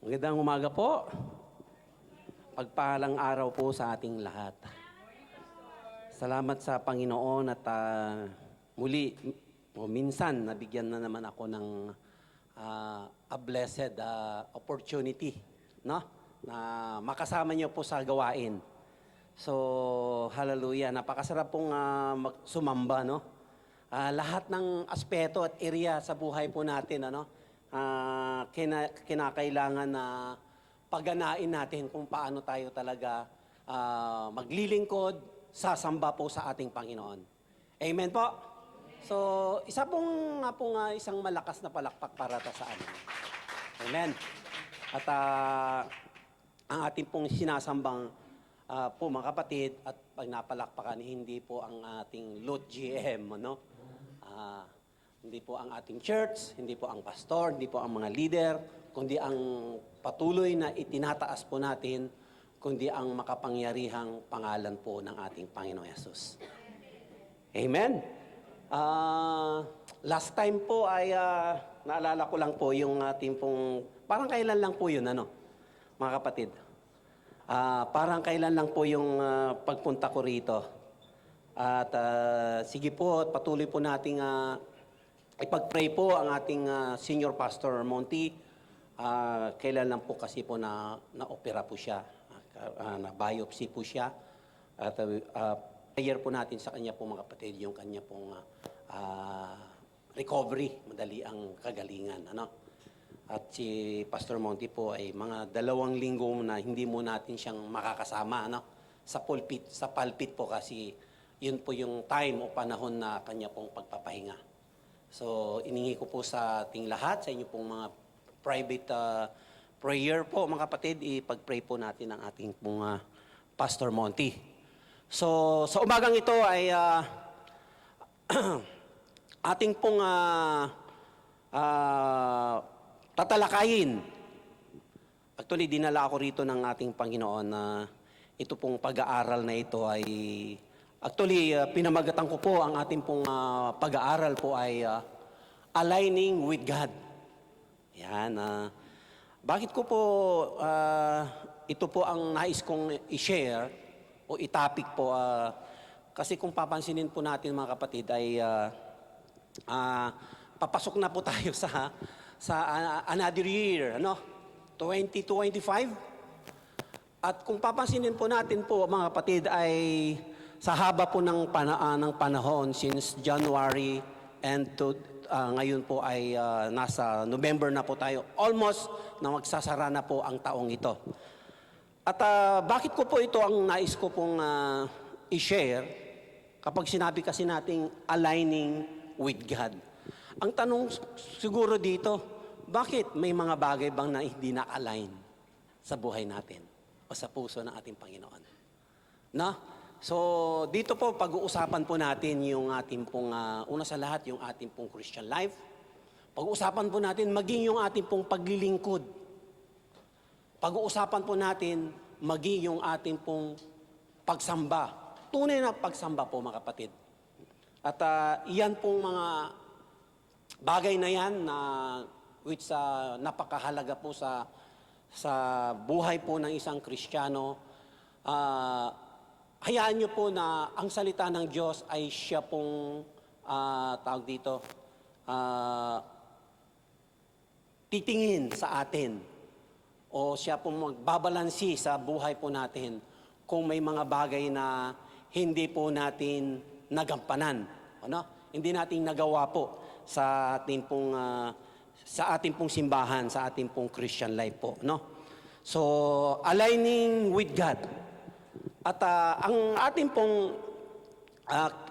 Magandang umaga po. Pagpalang araw po sa ating lahat. Salamat sa Panginoon at muli o minsan nabigyan na naman ako ng a blessed opportunity, no? Na makasama niyo po sa gawain. So, hallelujah. Napakasarap pong sumamba, no? Lahat ng aspeto at area sa buhay po natin, ano? Kinakailangan na pagganain natin kung paano tayo talaga maglilingkod, sasamba po sa ating Panginoon. Amen po? So, isa pong isang malakas na palakpak para sa amin. Amen. At ang ating pong sinasambang po mga kapatid at pag napalakpakan, hindi po ang ating Lot GM, ano? Hindi po ang ating church, hindi po ang pastor, hindi po ang mga leader, kundi ang patuloy na itinataas po natin, kundi ang makapangyarihang pangalan po ng ating Panginoong Yesus. Amen? Last time po ay naalala ko lang po yung ating pong, parang kailan lang po yun, ano, mga kapatid? Parang kailan lang po yung pagpunta ko rito. At sige po, patuloy po nating ipag-pray po ang ating senior pastor Monty. Kailan lang po kasi po na-opera po siya, na-biopsy po siya. At prayer po natin sa kanya po mga kapatid, yung kanya pong recovery, madali ang kagalingan. Ano? At si Pastor Monty po ay mga 2 linggo na hindi mo natin siyang makakasama, ano? Sa pulpit po kasi yun po yung time o panahon na kanya pong pagpapahinga. So, iningi ko po sa ating lahat, sa inyo pong mga private prayer po, mga kapatid, ipag-pray po natin ang ating pong Pastor Monty. So, sa umagang ito ay ating pong tatalakayin. Actually, dinala ako rito ng ating Panginoon na ito pong pag-aaral na ito ay actually, pinamagatan ko po ang ating pong pag-aaral po ay aligning with God. Yan. Bakit ko po ito po ang nais kong i-share o i-topic po? Kasi kung papansinin po natin mga kapatid ay papasok na po tayo sa another year, ano? 2025. At kung papansinin po natin po mga kapatid ay sa haba po ng panahon since January and to ngayon po ay nasa November na po tayo. Almost na magsasara na po ang taong ito. At bakit ko po ito ang nais ko pong i-share kapag sinabi kasi nating aligning with God. Ang tanong siguro dito, bakit may mga bagay bang na hindi na-align sa buhay natin o sa puso ng ating Panginoon? No? So, dito po, pag-uusapan po natin yung ating pong, una sa lahat, yung ating pong Christian life. Pag-uusapan po natin, maging yung ating pong paglilingkod. Pag-uusapan po natin, maging yung ating pong pagsamba. Tunay na pagsamba po, mga kapatid. At iyan pong mga bagay na yan, which napakahalaga po sa buhay po ng isang Kristiyano. Hayaan niyo po na ang salita ng Diyos ay siya pong, tawag dito, titingin sa atin o siya pong magbabalansi sa buhay po natin kung may mga bagay na hindi po natin nagampanan. Ano? Hindi natin nagawa po sa ating pong simbahan, sa ating pong Christian life po. No? So, aligning with God. At ang ating pong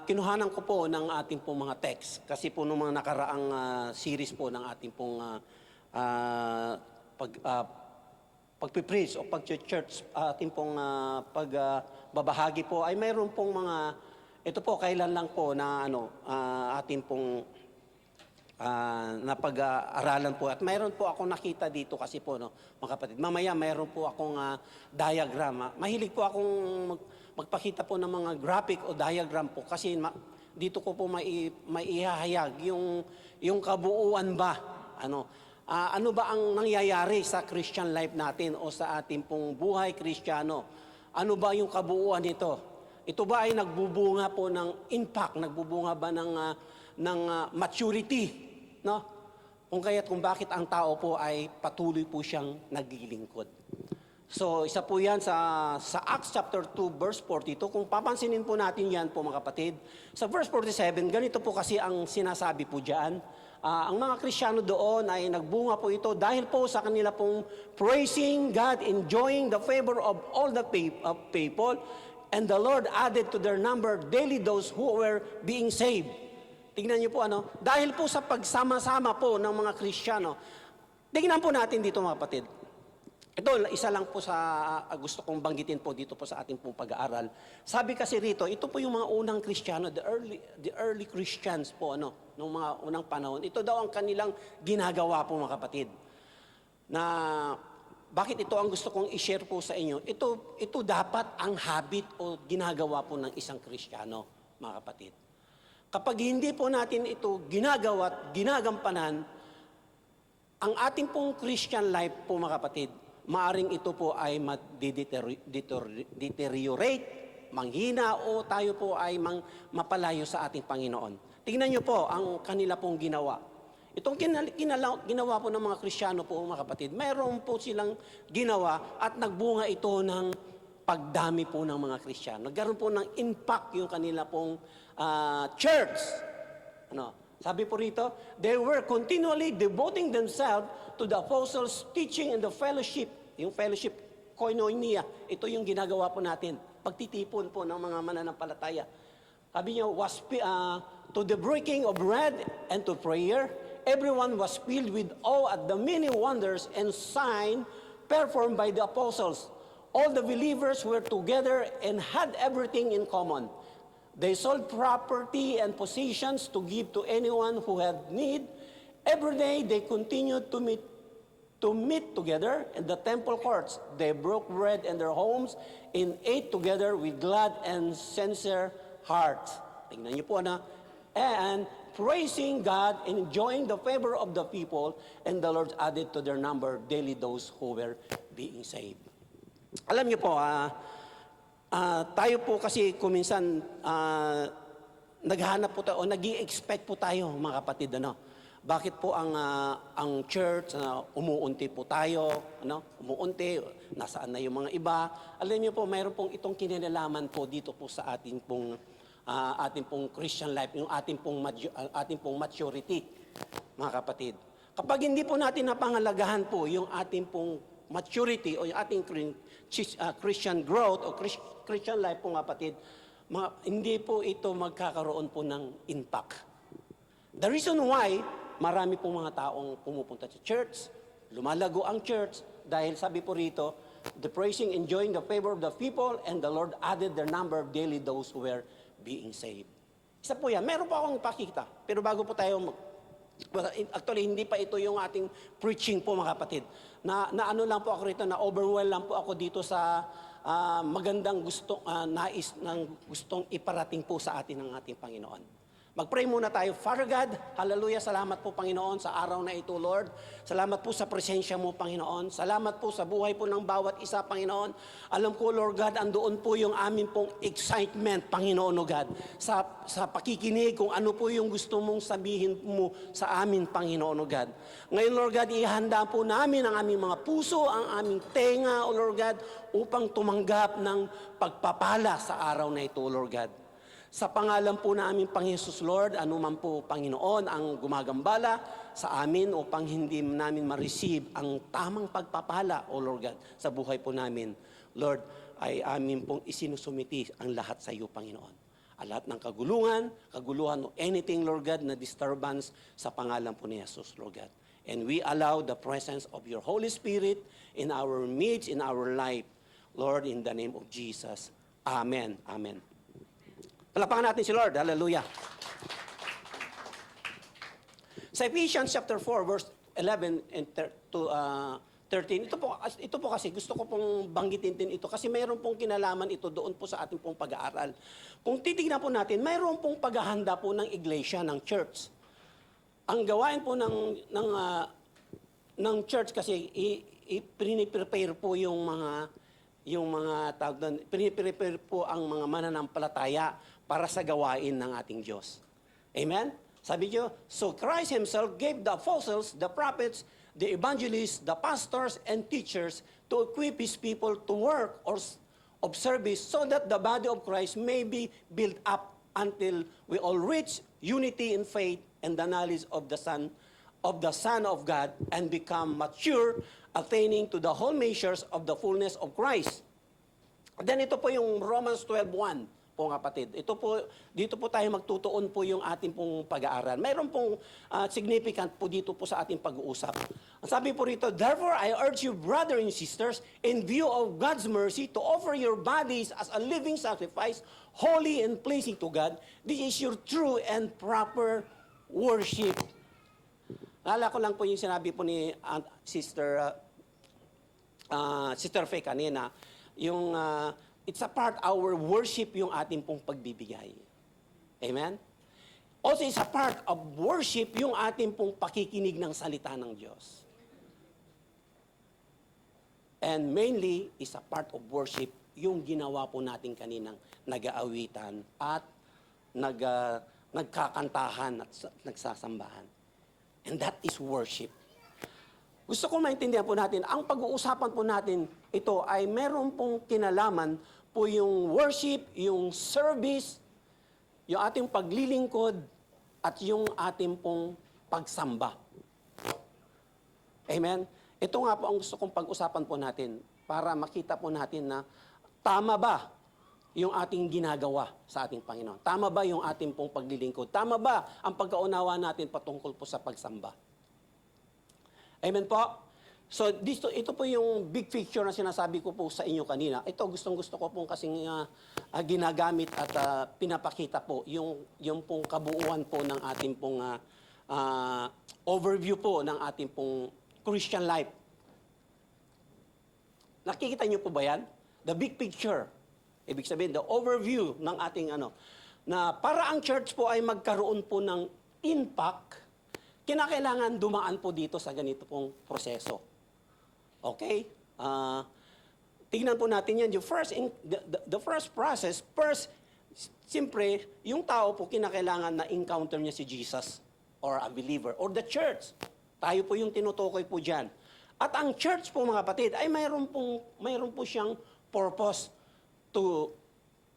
kinuhanan ko po ng ating pong mga text kasi po nung mga nakaraang series po ng ating pong pagpipreach o pag-church, ating pong pagbabahagi po ay mayroon pong mga, ito po kailan lang po na ating pong na pag-aralan po. At mayroon po ako nakita dito kasi po, no, mga kapatid. Mamaya mayroon po akong diagram. Mahilig po akong magpakita po ng mga graphic o diagram po kasi dito ko po maihahayag yung kabuuan ba. Ano ba ang nangyayari sa Christian life natin o sa ating pong buhay Kristiyano? Ano ba yung kabuuan nito? Ito ba ay nagbubunga po ng impact, nagbubunga ba ng maturity, no? Kung bakit ang tao po ay patuloy po siyang naglilingkod. So, isa po yan sa Acts chapter 2, verse 42. Kung papansinin po natin yan po mga kapatid, sa verse 47, ganito po kasi ang sinasabi po dyan. Ang mga Kristiyano doon ay nagbunga po ito dahil po sa kanila pong praising God, enjoying the favor of all the people, and the Lord added to their number daily those who were being saved. Tingnan niyo po dahil po sa pagsama-sama po ng mga Kristiyano, tingnan po natin dito mga kapatid. Ito, isa lang po sa gusto kong banggitin po dito po sa ating pong pag-aaral. Sabi kasi rito, ito po yung mga unang Kristiyano, the early Christians po, nung mga unang panahon. Ito daw ang kanilang ginagawa po mga kapatid. Na, bakit ito ang gusto kong i-share po sa inyo? Ito dapat ang habit o ginagawa po ng isang Kristiyano, mga kapatid. Kapag hindi po natin ito ginagawa at ginagampanan, ang ating pong Christian life po mga kapatid, maaring ito po ay deteriorate, manghina o tayo po ay mapalayo sa ating Panginoon. Tingnan niyo po ang kanila pong ginawa. Itong ginawa po ng mga Kristiyano po mga kapatid, mayroon po silang ginawa at nagbunga ito ng pagdami po ng mga Kristiyano. Nagkaroon po ng impact yung kanila pong church. Sabi po rito, they were continually devoting themselves to the apostles' teaching and the fellowship. Yung fellowship, koinonia, ito yung ginagawa po natin. Pagtitipon po ng mga mananampalataya. Sabi niyo, to the breaking of bread and to prayer, everyone was filled with awe at the many wonders and signs performed by the apostles. All the believers were together and had everything in common. They sold property and possessions to give to anyone who had need. Every day they continued to meet together in the temple courts. They broke bread in their homes and ate together with glad and sincere hearts. Tingnan niyo po and praising God and enjoying the favor of the people, and the Lord added to their number daily those who were being saved. Alam niyo po, tayo po kasi kuminsan naghahanap po tayo o nag-i-expect po tayo mga kapatid Bakit po ang church umuunti po tayo, umuunti, nasaan na yung mga iba? Alam niyo po, mayroon pong itong kinilalaman po dito po sa ating pong Christian life, yung ating pong maturity, mga kapatid. Kapag hindi po natin napangalagahan po yung ating pong maturity o yung ating Christian growth o Christian life po nga kapatid, hindi po ito magkakaroon po ng impact. The reason why marami pong mga taong pumupunta sa church, lumalago ang church, dahil sabi po rito, the praising, enjoying the favor of the people, and the Lord added their number daily those who were being saved. Isa po yan. Meron po akong pakita. Pero bago po tayo actually, hindi pa ito yung ating preaching po mga kapatid. Na ano lang po ako rito, na overwhelmed lang po ako dito sa magandang nais ng gustong iparating po sa atin ng ating Panginoon. Mag-pray muna tayo. Father God, hallelujah, salamat po Panginoon sa araw na ito, Lord. Salamat po sa presensya mo, Panginoon. Salamat po sa buhay po ng bawat isa, Panginoon. Alam ko, Lord God, andoon po yung amin pong excitement, Panginoon, O God, sa pakikinig kung ano po yung gusto mong sabihin mo sa amin, Panginoon, O God. Ngayon, Lord God, ihanda po namin ang aming mga puso, ang aming tenga, O Lord God, upang tumanggap ng pagpapala sa araw na ito, Lord God. Sa pangalan po namin, Panginoon Lord, anuman po, Panginoon, ang gumagambala sa amin upang hindi namin ma-receive ang tamang pagpapala, O Lord God, sa buhay po namin. Lord, ay amin pong isinusumiti ang lahat sa iyo, Panginoon. Ang lahat ng kaguluhan o anything, Lord God, na disturbance sa pangalan po ni Jesus, Lord God. And we allow the presence of your Holy Spirit in our midst, in our life. Lord, in the name of Jesus. Amen. Amen. Palapakan natin si Lord. Hallelujah. Sa Ephesians chapter 4, verse 11 and to 13, ito po kasi gusto ko pong banggitin din ito kasi mayroon pong kinalaman ito doon po sa ating pong pag-aaral. Kung titignan po natin, mayroon pong paghahanda po ng iglesia, ng church. Ang gawain po ng ng church kasi prepare po yung mga tawag doon, prepare po ang mga mananampalataya para sa gawain ng ating Diyos. Amen? Sabi niyo, so Christ Himself gave the apostles, the prophets, the evangelists, the pastors, and teachers to equip His people to work of service so that the body of Christ may be built up until we all reach unity in faith and the knowledge of the Son of God and become mature, attaining to the whole measures of the fullness of Christ. Then ito po yung Romans 12:1 po kapatid. Dito po tayo magtutuon po yung ating pong pag-aaral. Mayroon pong significant po dito po sa ating pag-uusap. Ang sabi po rito, therefore I urge you, brothers and sisters, in view of God's mercy, to offer your bodies as a living sacrifice, holy and pleasing to God. This is your true and proper worship. Akala ko lang po yung sinabi po ni Sister Faye kanina, yung it's a part our worship yung ating pong pagbibigay. Amen? Also, it's a part of worship yung ating pong pakikinig ng salita ng Diyos. And mainly, is a part of worship yung ginawa po natin kaninang nag-aawitan at nagkakantahan at nagsasambahan. And that is worship. Gusto ko maintindihan po natin, ang pag-uusapan po natin, ito ay meron pong kinalaman po yung worship, yung service, yung ating paglilingkod, at yung ating pong pagsamba. Amen? Ito nga po ang gusto kong pag-usapan po natin para makita po natin na tama ba yung ating ginagawa sa ating Panginoon? Tama ba yung ating pong paglilingkod? Tama ba ang pagkaunawa natin patungkol po sa pagsamba? Amen po? So, ito po yung big picture na sinasabi ko po sa inyo kanina. Ito, gustong-gusto ko pong kasing ginagamit at pinapakita po yung pong kabuuan po ng ating pong overview po ng ating pong Christian life. Nakikita niyo po ba yan? The big picture. Ibig sabihin, the overview ng ating na para ang church po ay magkaroon po ng impact, kinakailangan dumaan po dito sa ganito pong proseso. Okay? Tingnan po natin yan. The first process, siyempre, yung tao po kinakailangan na encounter niya si Jesus or a believer or the church. Tayo po yung tinutukoy po dyan. At ang church po mga kapatid ay mayroon po siyang purpose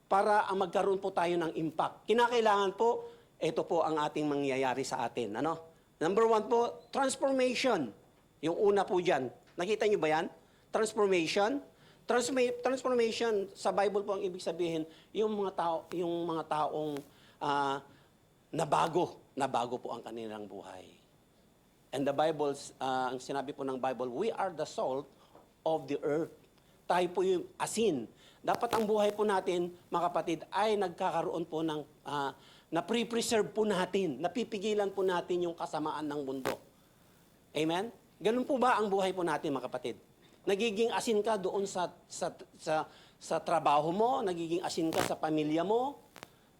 para magkaroon po tayo ng impact. Kinakailangan po, ito po ang ating mangyayari sa atin. Number 1 po, transformation. Yung una po dyan. Nakita niyo ba yan? Transformation. Transformation sa Bible po ang ibig sabihin, yung mga taong nabago po ang kanilang buhay. And the Bible, ang sinabi po ng Bible, we are the salt of the earth. Tayo po yung asin. Dapat ang buhay po natin, mga kapatid, ay nagkakaroon po ng, na-preserve po natin, napipigilan po natin yung kasamaan ng mundo. Amen? Ganun po ba ang buhay po natin, mga kapatid? Nagiging asin ka doon sa trabaho mo, nagiging asin ka sa pamilya mo.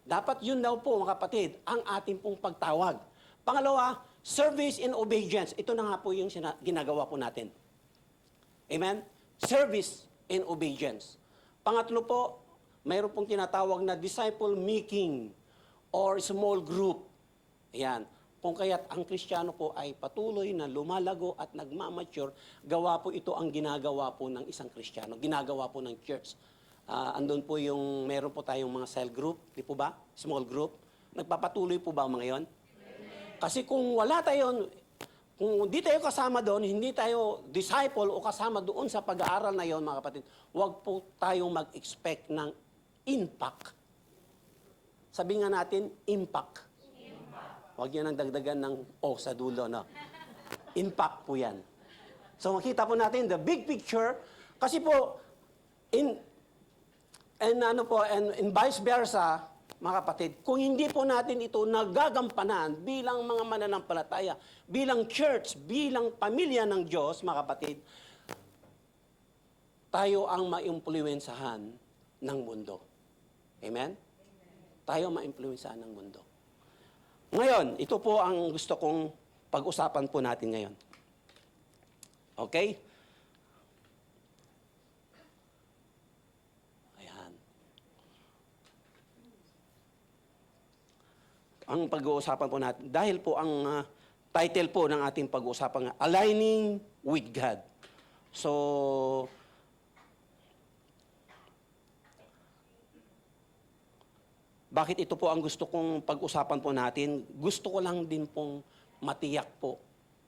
Dapat yun daw po, mga kapatid, ang ating pong pagtawag. Pangalawa, service in obedience. Ito na nga po yung ginagawa po natin. Amen? Service in obedience. Pangatlo po, mayroon pong tinatawag na disciple making or small group. Ayan. Kung kaya't ang Kristiyano po ay patuloy na lumalago at nagmamature, gawa po ito ang ginagawa po ng isang Kristiyano, ginagawa po ng church. Andun po yung, meron po tayong mga cell group, di po ba? Small group. Nagpapatuloy po ba ang mga yon? Kasi kung wala tayo, kung hindi tayo kasama doon, hindi tayo disciple o kasama doon sa pag-aaral na yon, mga kapatid, huwag po tayong mag-expect ng impact. Sabi nga natin, impact. Huwag yan ang dagdagan ng O sa dulo, no? Impact po yan. So makita po natin the big picture, kasi po, in vice versa, mga kapatid, kung hindi po natin ito nagagampanan bilang mga mananampalataya, bilang church, bilang pamilya ng Diyos, mga kapatid, tayo ang maimpluwensahan ng mundo. Amen? Tayo maimpluwensahan ng mundo. Ngayon, ito po ang gusto kong pag-usapan po natin ngayon. Okay? Ayan. Ang pag-uusapan po natin, dahil po ang title po ng ating pag-uusapan, Aligning with God. So, bakit ito po ang gusto kong pag-usapan po natin? Gusto ko lang din pong matiyak po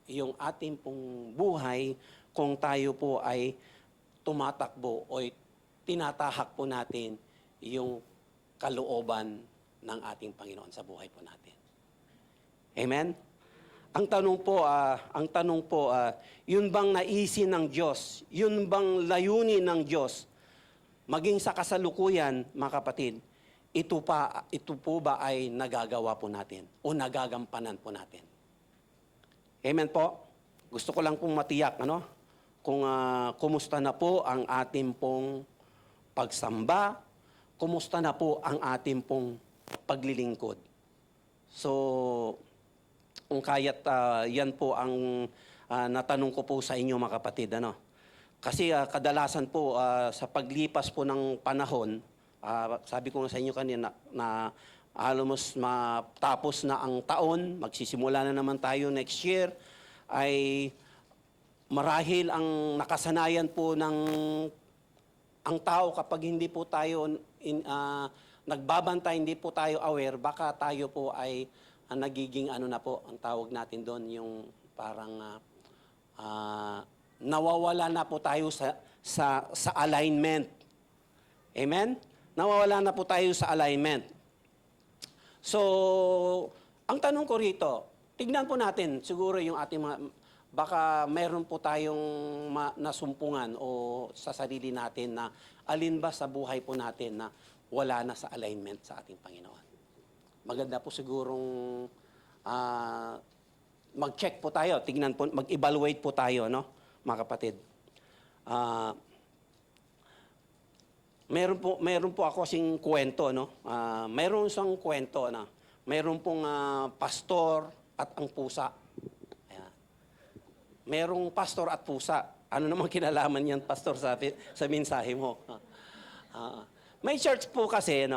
yung ating pong buhay kung tayo po ay tumatakbo o tinatahak po natin yung kalooban ng ating Panginoon sa buhay po natin. Amen? Ang tanong po, yun bang naisin ng Diyos? Yun bang layunin ng Diyos? Maging sa kasalukuyan, mga kapatid, ito po ba ay nagagawa po natin o nagagampanan po natin? Amen po? Gusto ko lang pong matiyak, kung kumusta na po ang ating pong pagsamba, kumusta na po ang ating pong paglilingkod. So, kung kaya't yan po ang natanong ko po sa inyo, mga kapatid. Kasi kadalasan po sa paglipas po ng panahon, sabi ko nga sa inyo kanina na almost matapos na ang taon, magsisimula na naman tayo next year, ay marahil ang nakasanayan po ng ang tao kapag hindi po tayo nagbabantay, hindi po tayo aware, baka tayo po ay nagiging na po, ang tawag natin doon, yung parang nawawala na po tayo sa alignment. Amen? Nawawala na po tayo sa alignment. So, ang tanong ko rito, tignan po natin, siguro yung ating baka meron po tayong nasumpungan o sa sarili natin na alin ba sa buhay po natin na wala na sa alignment sa ating Panginoon. Maganda po sigurong mag-check po tayo, tignan po, mag-evaluate po tayo, mga kapatid. Meron po ako kasing kwento, meron isang kwento na meron pong pastor at ang pusa. Ayan. Merong pastor at pusa. Ano naman kinalaman yan, pastor, sa mensahe mo? May church po kasi,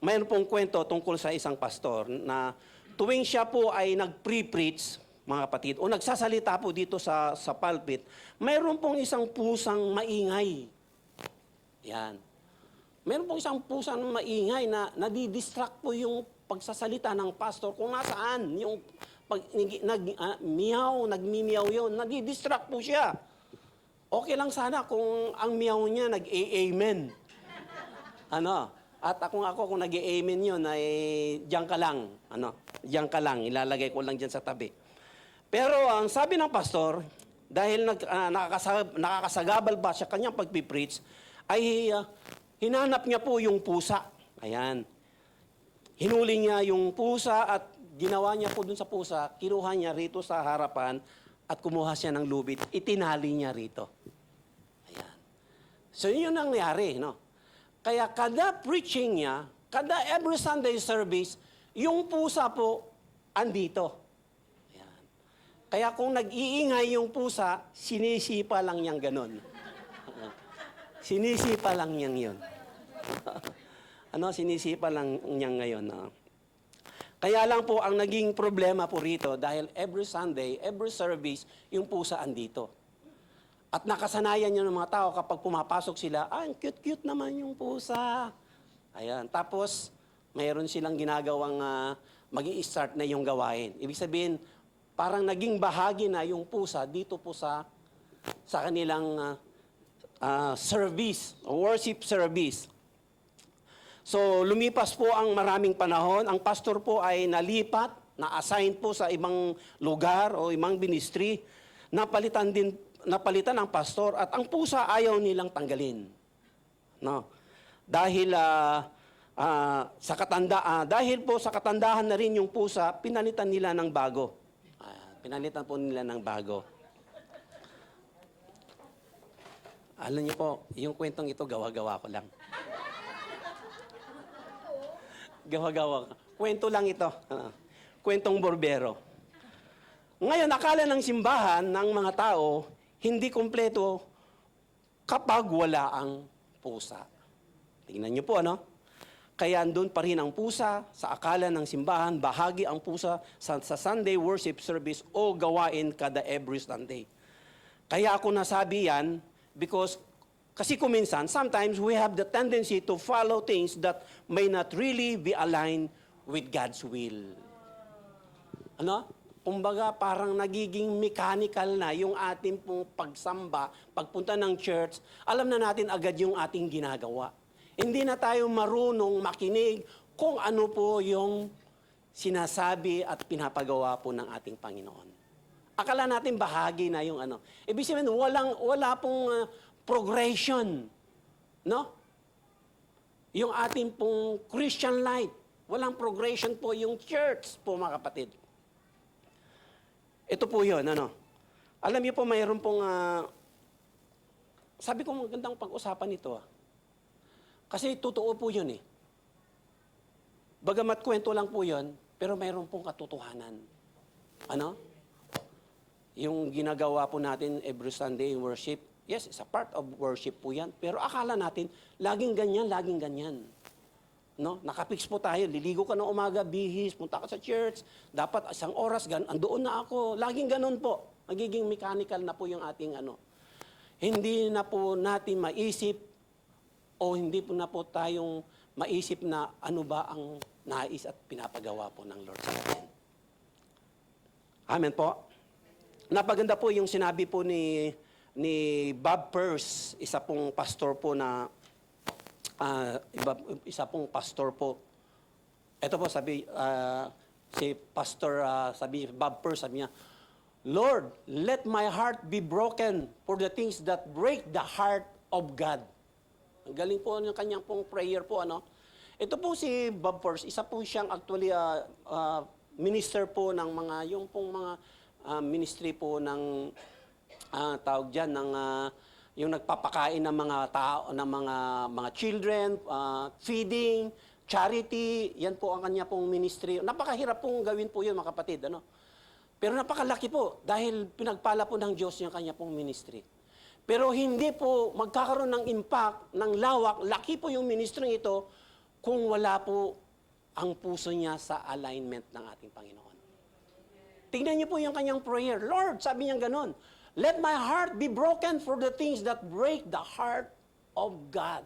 mayroon pong kwento tungkol sa isang pastor na tuwing siya po ay nag-pre-preach, mga kapatid, o nagsasalita po dito sa pulpit, mayroon pong isang pusang maingay. Yan. Meron pong isang pusang maingay na nadidistract po yung pagsasalita ng pastor kung nasaan. Yung nagmimiyaw yun, nadidistract po siya. Okay lang sana kung ang miyaw niya nag-amen. At kung nag-amen yun, ay diyan ka lang. Diyan ka lang, ilalagay ko lang diyan sa tabi. Pero ang sabi ng pastor, dahil nakakasagabal ba siya kanyang pagpipreach, ay hinanap niya po yung pusa. Ayan. Hinuli niya yung pusa at ginawa niya po dun sa pusa, kinuha niya rito sa harapan at kumuha siya ng lubid, itinali niya rito. Ayan. So yun ang nangyari, Kaya kada preaching niya, kada every Sunday service, yung pusa po andito. Ayan. Kaya kung nag-iingay yung pusa, sinisipa lang niyang ganon. Sinisipa lang niyang yun. Sinisipa lang niyang ngayon. Kaya lang po ang naging problema po rito dahil every Sunday, every service, yung pusa andito. At nakasanayan niyo ng mga tao kapag pumapasok sila, ang cute-cute naman yung pusa. Ayan. Tapos, mayroon silang ginagawang mag-i-start na yung gawain. Ibig sabihin, parang naging bahagi na yung pusa dito po sa kanilang service, worship service. So, lumipas po ang maraming panahon. Ang pastor po ay nalipat, na-assign po sa ibang lugar o ibang ministry. Napalitan ang pastor at ang pusa ayaw nilang tanggalin. Dahil dahil po sa katandahan na rin yung pusa, pinalitan nila ng bago. Pinalitan po nila ng bago. Alam niyo po, yung kwentong ito, gawa-gawa ko lang. Gawa-gawa. Kwento lang ito. Kwentong borbero. Ngayon, akala ng simbahan ng mga tao, hindi kumpleto kapag wala ang pusa. Tingnan niyo po, ano? Kaya andun pa rin ang pusa sa akala ng simbahan, bahagi ang pusa sa Sunday worship service o gawain kada every Sunday. Kaya ako nasabi yan because kasi kuminsan, sometimes we have the tendency to follow things that may not really be aligned with God's will. Ano? Kumbaga parang nagiging mechanical na yung ating pong pagsamba, pagpunta ng church, alam na natin agad yung ating ginagawa. Hindi na tayo marunong makinig kung ano po yung sinasabi at pinapagawa po ng ating Panginoon. Akala natin bahagi na yung ano. Ibig sabihin, wala pong progression. No? Yung ating pong Christian life, walang progression po yung church po, mga kapatid. Ito po yun, ano. Alam niyo po, mayroon pong, sabi ko magandang pag-usapan ito. Kasi totoo po yun eh. Bagamat kwento lang po yun, pero mayroon pong katotohanan. Ano? Yung ginagawa po natin every Sunday in worship, yes, it's a part of worship po yan. Pero akala natin, laging ganyan, laging ganyan. No? Nakapix po tayo, liligo ka ng umaga, bihis, punta ka sa church, dapat isang oras, andoon na ako. Laging ganun po. Magiging mechanical na po yung ating ano. Hindi na po natin maisip o hindi po na po tayong maisip na ano ba ang nais at pinapagawa po ng Lord sa atin. Amen po. Napaganda po yung sinabi po ni Bob Peirce, isa pong pastor po na isa pong pastor po. Ito po sabi si pastor sabi Bob Peirce, sabi niya, Lord, let my heart be broken for the things that break the heart of God. Ang galing po ng kanyang pong prayer po, ano. Ito po si Bob Peirce, isa po siyang actually minister po ng mga yung pong mga ministry po ng tawag diyan ng yung nagpapakain ng mga tao, ng mga children, feeding, charity, yan po ang kanya pong ministry. Napakahirap pong gawin po yun, mga kapatid, ano? Pero napakalaki po dahil pinagpala po ng Diyos yung kanya pong ministry. Pero hindi po magkakaroon ng impact, ng lawak, laki po yung ministry ito kung wala po ang puso niya sa alignment ng ating Panginoon. Tingnan niyo po yung kanyang prayer. Lord, sabi niya ganon, let my heart be broken for the things that break the heart of God.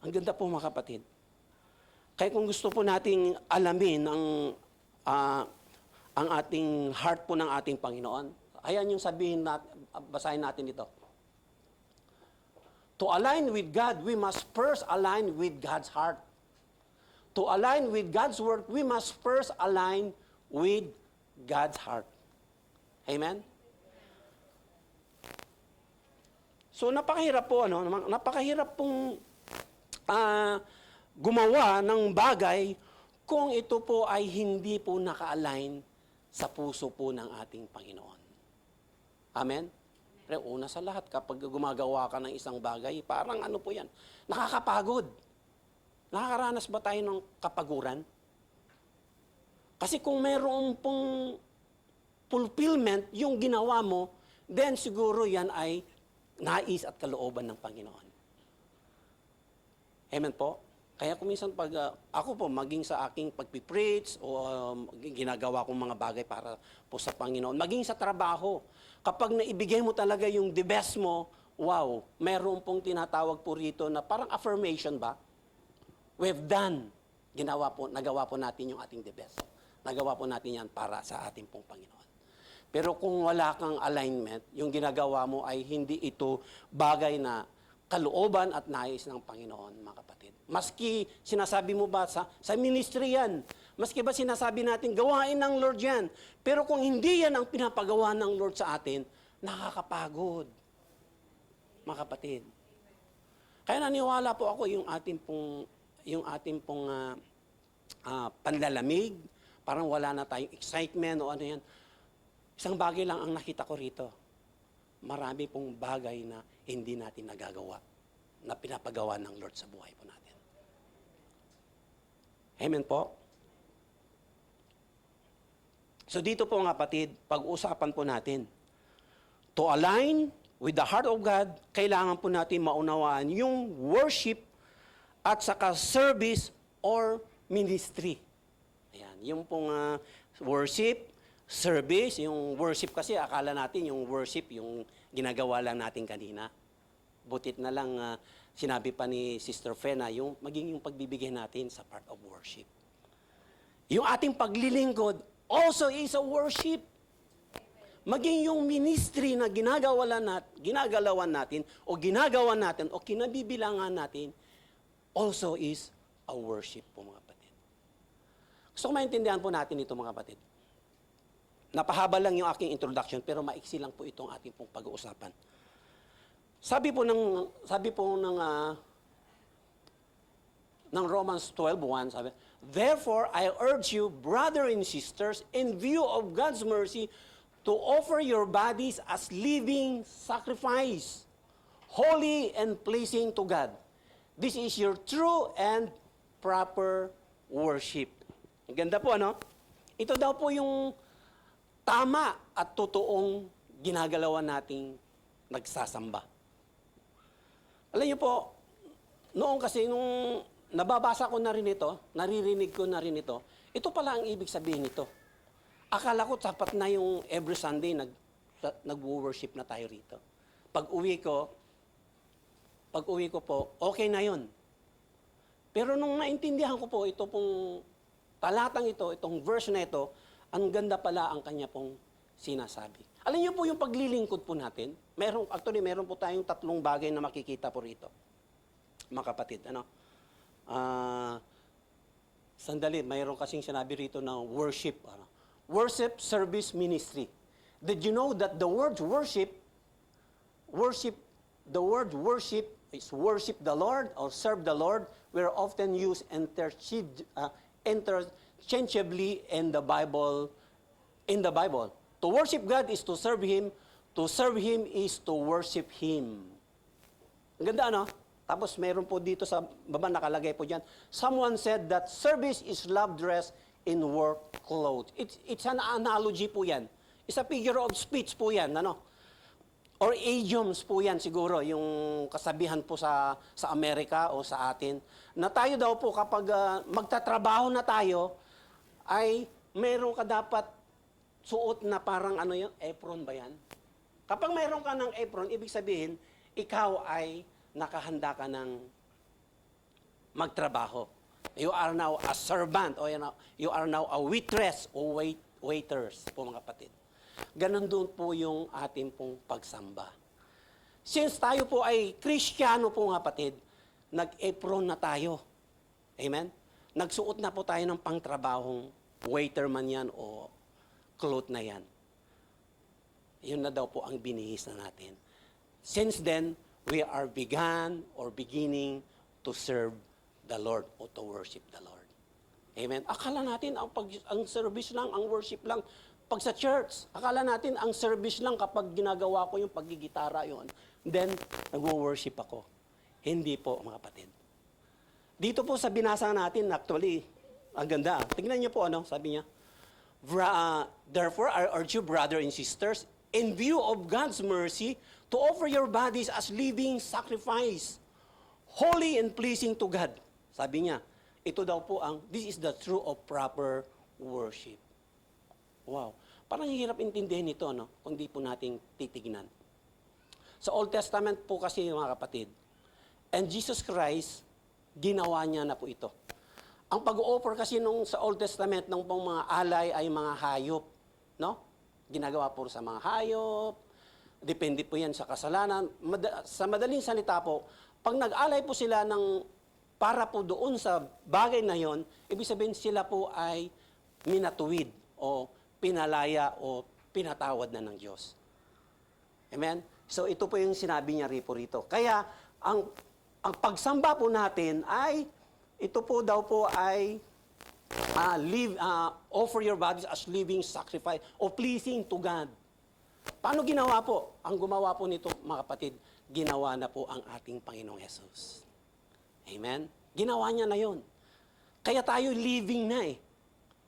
Ang ganda po, mga kapatid. Kaya kung gusto po nating alamin ang ating heart po ng ating Panginoon, ayan yung sabihin natin, basahin natin ito. To align with God, we must first align with God's heart. To align with God's word, we must first align with God's heart. Amen? So napakahirap po, ano? Napakahirap pong gumawa ng bagay kung ito po ay hindi po naka-align sa puso po ng ating Panginoon. Amen? Pero una sa lahat, kapag gumagawa ka ng isang bagay, parang ano po yan, nakakapagod. Nakakaranas ba tayo ng kapaguran? Kasi kung mayroon pong fulfillment yung ginawa mo, then siguro yan ay nais at kalooban ng Panginoon. Amen po? Kaya kung minsan pag ako po, maging sa aking pagpipreach o ginagawa kong mga bagay para po sa Panginoon, maging sa trabaho, kapag naibigay mo talaga yung the best mo, wow, mayroon pong tinatawag po rito na parang affirmation ba? We've done. Nagawa po natin yung ating the best. Nagawa po natin yan para sa ating pong Panginoon. Pero kung wala kang alignment, yung ginagawa mo ay hindi ito bagay na kalooban at nais ng Panginoon, mga kapatid. Maski sinasabi mo ba sa ministry yan, maski ba sinasabi natin, gawain ng Lord yan, pero kung hindi yan ang pinapagawa ng Lord sa atin, nakakapagod, mga kapatid. Kaya naniwala po ako yung ating pong panlalamig, parang wala na tayong excitement o ano yan. Isang bagay lang ang nakita ko rito. Marami pong bagay na hindi natin nagagawa, na pinapagawa ng Lord sa buhay po natin. Amen po? So dito po mga kapatid, pag-usapan po natin. To align with the heart of God, kailangan po natin maunawaan yung worship at saka service or ministry. Ayan, yung pong worship, service, yung worship kasi akala natin yung worship, yung ginagawa lang natin kanina. Butit na lang sinabi pa ni Sister Fena, yung maging yung pagbibigay natin sa part of worship. Yung ating paglilingkod also is a worship. Maging yung ministry na ginagalawan natin o ginagawa natin o kinabibilangan natin also is a worship po mga kapatid. Gusto ko maintindihan po natin ito mga kapatid. Napahaba lang yung aking introduction pero maiksi lang po itong ating pong pag-uusapan. Sabi po ng Romans 12:1, sabi, "Therefore I urge you, brothers and sisters, in view of God's mercy, to offer your bodies as living sacrifice, holy and pleasing to God. This is your true and proper worship." Ang ganda po, ano? Ito daw po yung tama at totoong ginagalawan nating nagsasamba. Alam niyo po, noong kasi nung nababasa ko na rin ito, naririnig ko na rin ito, ito pala ang ibig sabihin nito. Akala ko sapat na yung every Sunday nag-worship na tayo rito. Pag uwi ko po, okay na yun. Pero nung naintindihan ko po, ito pong talatang ito, itong verse na ito, ang ganda pala ang kanya pong sinasabi. Alam niyo po yung paglilingkod po natin, meron po tayong 3 bagay na makikita po rito. Mga kapatid, sandali, mayroon kasing sinabi rito na worship, worship, service, ministry. Did you know that the word worship is worship the Lord or serve the Lord, were often used interchangeably in the Bible. To worship God is to serve Him. To serve Him is to worship Him. Ang ganda, no? Tapos meron po dito sa baba nakalagay po dyan, someone said that service is love dressed in work clothes. It's an analogy po yan. It's a figure of speech po yan, ano? Or idioms po yan siguro, yung kasabihan po sa Amerika o sa atin, na tayo daw po kapag magtatrabaho na tayo, ay meron ka dapat suot na parang apron ba yan? Kapag meron ka ng apron, ibig sabihin, ikaw ay nakahanda ka ng magtrabaho. You are now a servant o you are now a waitress o waiters po mga kapatid. Ganon doon po yung ating pong pagsamba. Since tayo po ay Kristiyano po mga kapatid, nag-apron na tayo. Amen? Nagsuot na po tayo ng pangtrabahong waiter man yan o cloth na yan. Yun na daw po ang binihis na natin. Since then, we are beginning to serve the Lord o to worship the Lord. Amen? Akala natin ang service lang, ang worship lang pag sa church. Akala natin ang service lang kapag ginagawa ko yung paggigitara yun. Then, nag-worship ako. Hindi po, mga kapatid. Dito po sa binasa natin, actually, ang ganda. Tingnan niyo po, sabi niya. Therefore, I urge you, brothers and sisters, in view of God's mercy, to offer your bodies as living sacrifice, holy and pleasing to God. Sabi niya, ito daw po this is the true of proper worship. Wow. Parang hirap intindihin ito, kung di po nating titignan. Sa Old Testament po kasi, mga kapatid, and Jesus Christ, ginawa niya na po ito. Ang pag-o-offer kasi sa Old Testament ng pong mga alay ay mga hayop, no? Ginagawa po sa mga hayop, depende po yan sa kasalanan. Sa madaling salita po, pag nag-alay po sila para po doon sa bagay na yon, ibig sabihin sila po ay minatuwid o pinalaya o pinatawad na ng Diyos. Amen? So ito po yung sinabi niya rito. Kaya ang pagsamba po natin ay, ito po daw po ay offer your bodies as living sacrifice o pleasing to God. Paano ginawa po? Ang gumawa po nito, mga kapatid, ginawa na po ang ating Panginoong Jesus. Amen? Ginawa niya na yon. Kaya tayo living na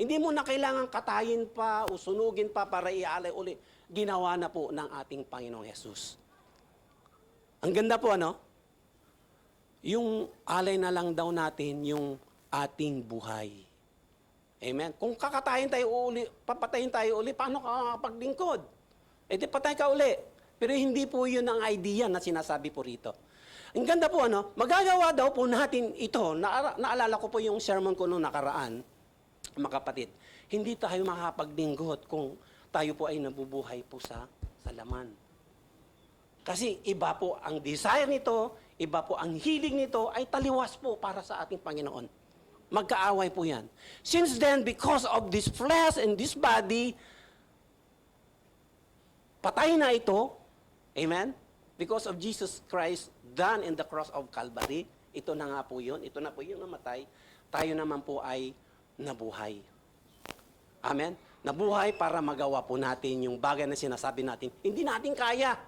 Hindi mo na kailangan katayin pa o sunugin pa para ialay uli. Ginawa na po ng ating Panginoong Yesus. Ang ganda po, ano? Yung alay na lang daw natin yung ating buhay. Amen? Kung kakatayin tayo uli, papatayin tayo uli, paano ka paglingkod? Eh di patay ka uli. Pero hindi po yun ang idea na sinasabi po rito. Ang ganda po, ano? Magagawa daw po natin ito. Naalala ko po yung sermon ko noong nakaraan, mga kapatid. Hindi tayo makapaglingkod kung tayo po ay nabubuhay po sa laman. Kasi iba po ang desire nito, iba po ang hiling nito, ay taliwas po para sa ating Panginoon. Magkaaway po yan. Since then, because of this flesh and this body, patay na ito, amen? Because of Jesus Christ done in the cross of Calvary, ito na nga po yun, ito na po yung namatay, tayo naman po ay nabuhay. Amen? Nabuhay para magawa po natin yung bagay na sinasabi natin, hindi natin kaya.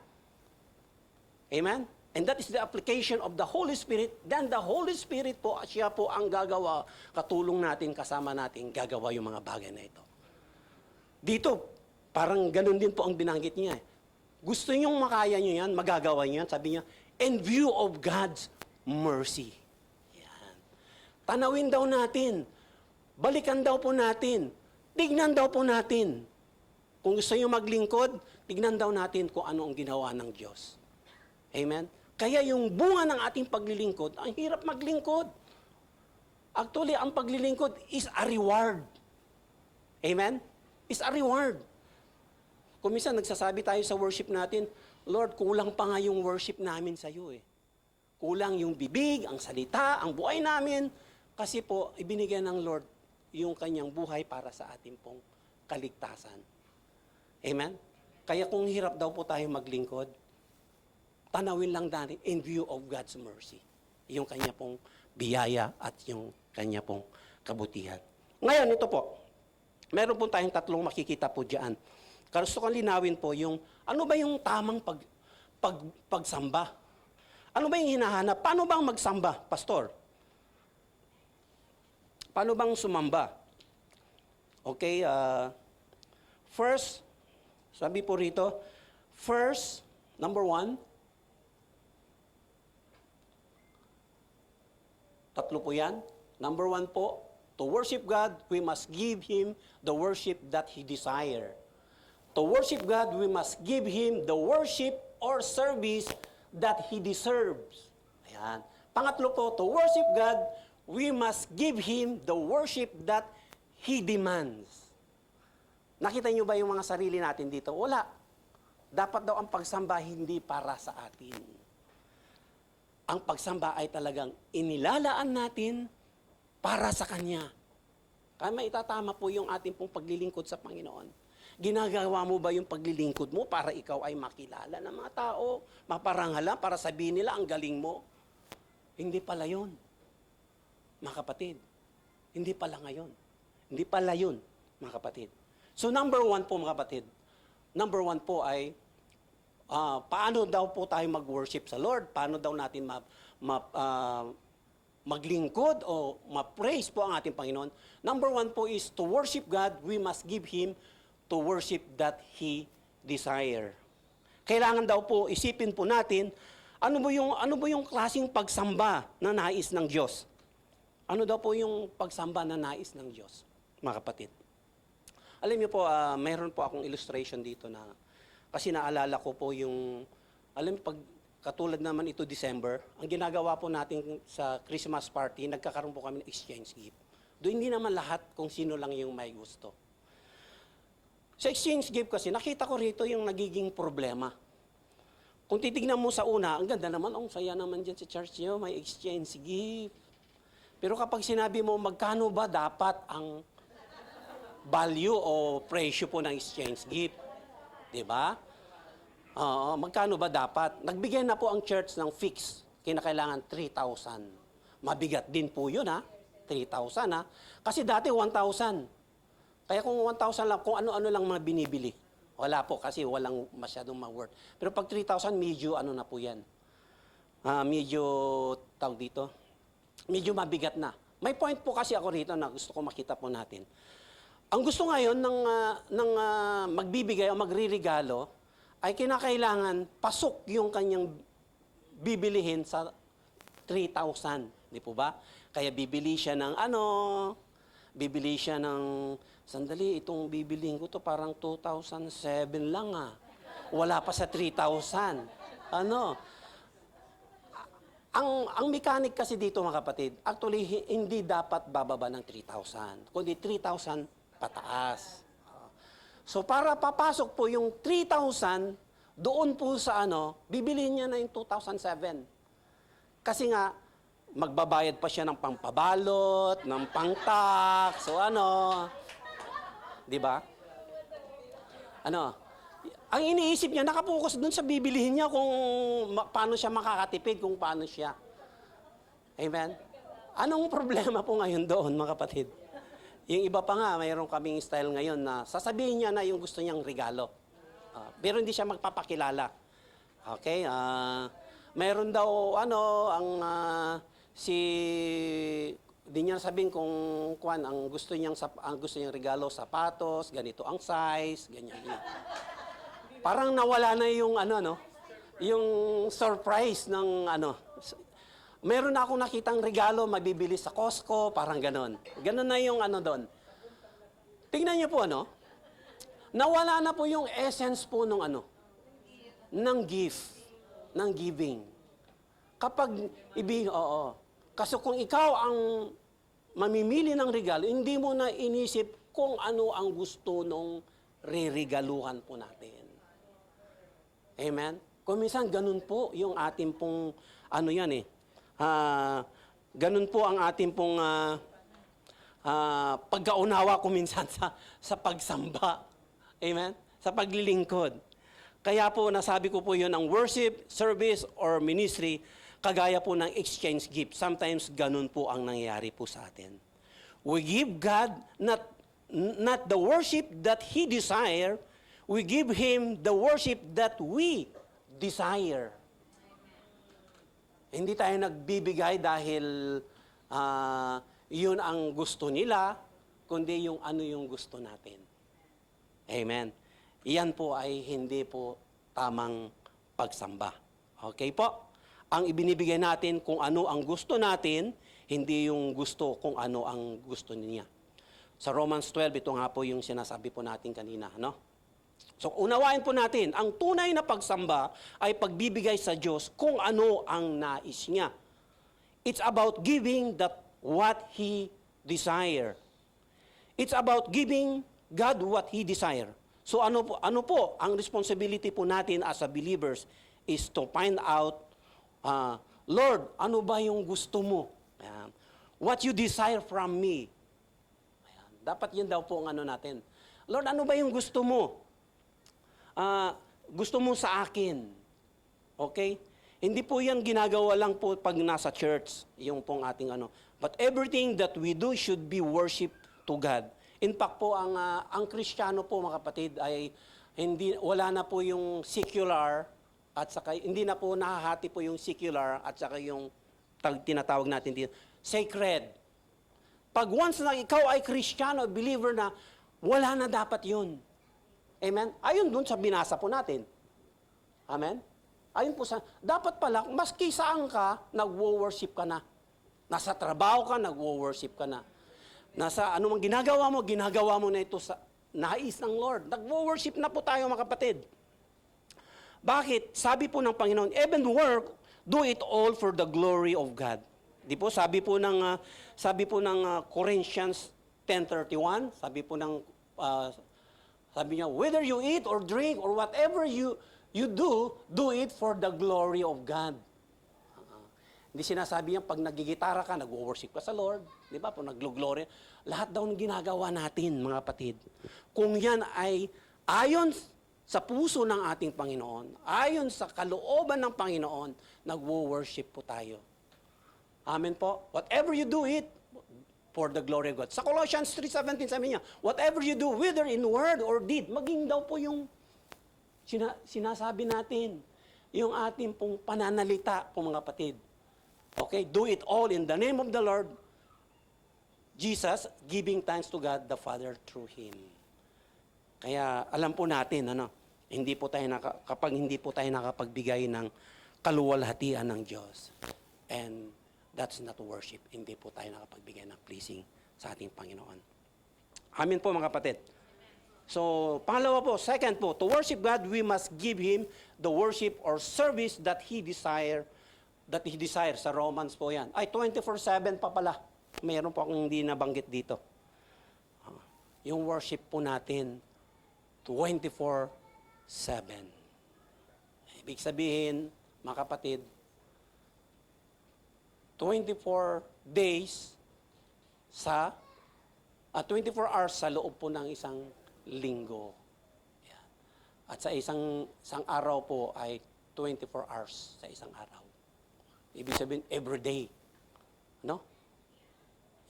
Amen? And that is the application of the Holy Spirit. Then the Holy Spirit po, siya po ang gagawa, katulong natin, kasama natin, gagawa yung mga bagay na ito. Dito, parang ganun din po ang binanggit niya. Gusto niyong makaya niyo yan, magagawa niyo yan, sabi niya, in view of God's mercy. Yan. Tanawin daw natin, balikan daw po natin, tignan daw po natin. Kung gusto niyo maglingkod, tignan daw natin kung ano ang ginawa ng Diyos. Amen? Kaya yung bunga ng ating paglilingkod, ang hirap maglingkod. Actually, ang paglilingkod is a reward. Amen? Is a reward. Kung minsan nagsasabi tayo sa worship natin, Lord, kulang pa nga yung worship namin sa iyo eh. Kulang yung bibig, ang salita, ang buhay namin. Kasi po, ibinigay ng Lord yung kanyang buhay para sa ating pong kaligtasan. Amen? Kaya kung hirap daw po tayo maglingkod, tanawin lang natin in view of God's mercy. Yung kanya pong biyaya at yung kanya pong kabutihan. Ngayon, ito po. Meron po tayong tatlong makikita po dyan. Gusto kong linawin po yung, ano ba yung tamang pagsamba? Ano ba yung hinahanap? Paano bang magsamba, Pastor? Paano bang sumamba? Okay, first, sabi po rito, first, number 1, tatlo po yan. Number 1 po, to worship God, we must give Him the worship that He desires. To worship God, we must give Him the worship or service that He deserves. Ayan. Pangatlo po, to worship God, we must give Him the worship that He demands. Nakita niyo ba yung mga sarili natin dito? Wala. Dapat daw ang pagsamba hindi para sa atin. Ang pagsamba ay talagang inilalaan natin para sa Kanya. Kaya maitatama po yung ating pong paglilingkod sa Panginoon. Ginagawa mo ba yung paglilingkod mo para ikaw ay makilala ng mga tao, maparangalan, para sabihin nila ang galing mo? Hindi pala yun, mga kapatid. Hindi pala ngayon. Hindi pala yun, mga kapatid. So number 1 po, mga kapatid, number 1 po ay paano daw po tayo mag-worship sa Lord? Paano daw natin maglingkod o ma-praise po ang ating Panginoon? Number 1 po is to worship God, we must give Him to worship that He desire. Kailangan daw po isipin po natin, ano ba yung klaseng pagsamba na nais ng Diyos? Ano daw po yung pagsamba na nais ng Diyos, mga kapatid? Alam niyo po, mayroon po akong illustration dito na, kasi naalala ko po yung, alam niyo, pag katulad naman ito December, ang ginagawa po natin sa Christmas party, nagkakaroon po kami ng exchange gift. Doon hindi naman lahat kung sino lang yung may gusto. Sa exchange gift kasi, nakita ko rito yung nagiging problema. Kung titignan mo sa una, ang ganda naman, ang saya naman dyan sa church niyo, may exchange gift. Pero kapag sinabi mo, magkano ba dapat ang value o presyo po ng exchange gift? Diba? Magkano ba dapat? Nagbigay na po ang church ng fix. Kinakailangan 3,000. Mabigat din po yun, ha? 3,000, ha? Kasi dati 1,000. Kaya kung 1,000 lang, kung ano-ano lang mga binibili. Wala po kasi walang masyadong ma-worth. Pero pag 3,000, medyo ano na po yan. Medyo, tawag dito, medyo mabigat na. May point po kasi ako rito na gusto ko makita po natin. Ang gusto ngayon ng magbibigay o magririgalo ay kinakailangan pasok yung kanyang bibilihin sa 3,000. Di po ba? Kaya bibili siya ng bibili siya ng, sandali, itong bibilihin ko to parang 2007 lang ah. Wala pa sa 3,000. Ang mechanic kasi dito mga kapatid, actually hindi dapat bababa ng 3,000, kundi 3,000 pataas. So para papasok po yung 3,000, doon po sa bibilihin niya na yung 2007. Kasi nga, magbabayad pa siya ng pangpabalot, ng pangtax, so di ba? Ang iniisip niya, nakapokus dun sa bibilihin niya kung paano siya makakatipid, kung paano siya. Amen? Anong problema po ngayon doon, mga kapatid? Yung iba pa nga, mayroon kaming style ngayon na sasabihin niya na yung gusto niyang regalo. Pero hindi siya magpapakilala. Okay? Mayroon daw, di niya sabihin kung ang gusto niyang regalo, sapatos, ganito ang size, ganyan. Parang nawala na yung yung surprise ng Meron na akong nakitang regalo mabibili sa Costco, parang ganon. Ganon na yung doon. Tingnan niyo po nawala na po yung essence po ng ng gift, ng giving. Kapag kasi kung ikaw ang mamimili ng regalo, hindi mo na inisip kung ano ang gusto nung reregaluhan po natin. Amen? Kung minsan, ganun po yung ating pong, ganun po ang ating pong pagkaunawa ko minsan sa pagsamba. Amen? Sa paglilingkod. Kaya po, nasabi ko po yun, ang worship, service, or ministry, kagaya po ng exchange gift. Sometimes, ganun po ang nangyayari po sa atin. We give God not the worship that He desire, we give Him the worship that we desire. Hindi tayo nagbibigay dahil yun ang gusto nila, kundi yung yung gusto natin. Amen. Iyan po ay hindi po tamang pagsamba. Okay po? Ang ibinibigay natin kung ano ang gusto natin, hindi yung gusto kung ano ang gusto niya. Sa Romans 12, ito nga po yung sinasabi po natin kanina. So, unawain po natin, ang tunay na pagsamba ay pagbibigay sa Diyos kung ano ang nais niya. It's about giving what He desire. It's about giving God what He desire. So, ano po ang responsibility po natin as a believers is to find out, Lord, ano ba yung gusto mo? Ayan. What you desire from me? Ayan. Dapat yun daw po ang natin. Lord, ano ba yung gusto mo? Gusto mo sa akin. Okay? Hindi po yan ginagawa lang po pag nasa church, yung pong ating But everything that we do should be worship to God. In fact po, ang Kristiyano po, mga kapatid, ay wala na po yung secular, at saka hindi na po nahahati po yung secular, at saka yung tinatawag natin dito, sacred. Pag once na ikaw ay Kristiyano, believer na, wala na dapat yun. Amen? Ayon dun sa binasa po natin. Amen? Ayon po dapat pala, maski saan ka, nagwo-worship ka na. Nasa trabaho ka, nagwo-worship ka na. Nasa anumang ginagawa mo na ito sa nais ng Lord. Nagwo-worship na po tayo, mga kapatid. Bakit? Sabi po ng Panginoon, even work, do it all for the glory of God. Di po, sabi po ng Corinthians 10:31, sabi niya, whether you eat or drink or whatever you do it for the glory of God. Hindi sinasabi yan, pag nagigitara ka, nag-worship ka sa Lord, di ba? Pag naglo-glory, lahat daw ng ginagawa natin, mga kapatid. Kung yan ay ayon sa puso ng ating Panginoon, ayon sa kalooban ng Panginoon, nag-worship po tayo. Amen po? Whatever you do it, for the glory of God. Sa Colossians 3:17, sabi niya, whatever you do, whether in word or deed, maging daw po yung sinasabi natin, yung ating pong pananalita po, mga kapatid. Okay? Do it all in the name of the Lord Jesus giving thanks to God the Father through Him. Kaya alam po natin, hindi po tayo kapag hindi po tayo nakapagbigay ng kaluwalhatian ng Diyos, and that's not worship, hindi po tayo nakapagbigay ng pleasing sa ating Panginoon. Amin po mga kapatid. So, pangalawa po, second po, to worship God, we must give Him the worship or service that He desires sa Romans po yan. Ay, 24/7 pa pala. Mayroon po akong hindi nabanggit dito. Yung worship po natin, 24/7. Ibig sabihin, mga kapatid, 24 days 24 hours sa loob po ng isang linggo. Yan. At sa isang araw po ay 24 hours sa isang araw. Ibig sabihin, every day. No?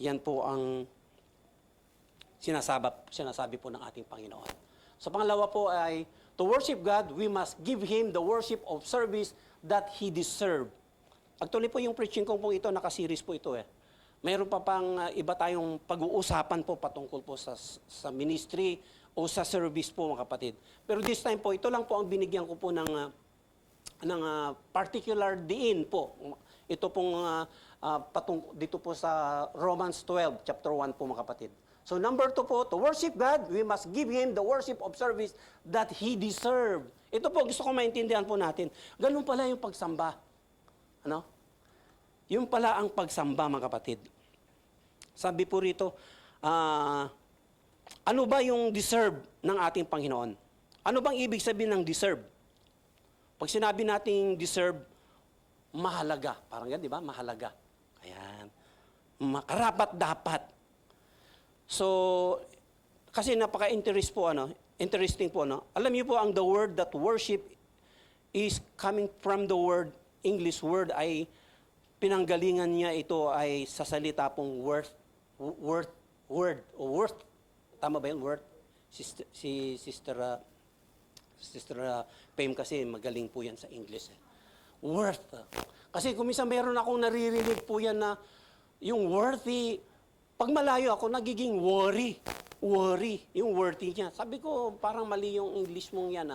Yan po ang sinasabi po ng ating Panginoon. So pangalawa po ay, to worship God, we must give Him the worship of service that He deserves. Actually po yung preaching ko po ito, naka-series po ito eh. Mayroon pa pang iba tayong pag-uusapan po patungkol po sa ministry o sa service po mga kapatid. Pero this time po, ito lang po ang binigyan ko po ng particular diin po. Ito pong dito po sa Romans 12, chapter 1 po mga kapatid. So number 2 po, to worship God, we must give Him the worship of service that He deserves. Ito po, gusto ko maintindihan po natin. Ganun pala yung pagsamba. Ano? Yung pala ang pagsamba, mga kapatid. Sabi po rito, ano ba yung deserve ng ating Panginoon? Ano bang ibig sabihin ng deserve? Pag sinabi nating deserve, mahalaga. Parang yan, di ba? Mahalaga. Ayan. Karapat dapat. So, kasi interesting po, Alam niyo po, ang the word that worship is coming from the word, English word ay pinanggalingan niya ito ay sa salita pong worth. Tama ba yun? Worth? Sister Pam kasi magaling po yan sa English. Worth. Kasi kung minsan meron akong naririnig po yan na yung worthy, pag malayo ako, nagiging worry. Worry. Yung worthy niya. Sabi ko, parang mali yung English mong yan.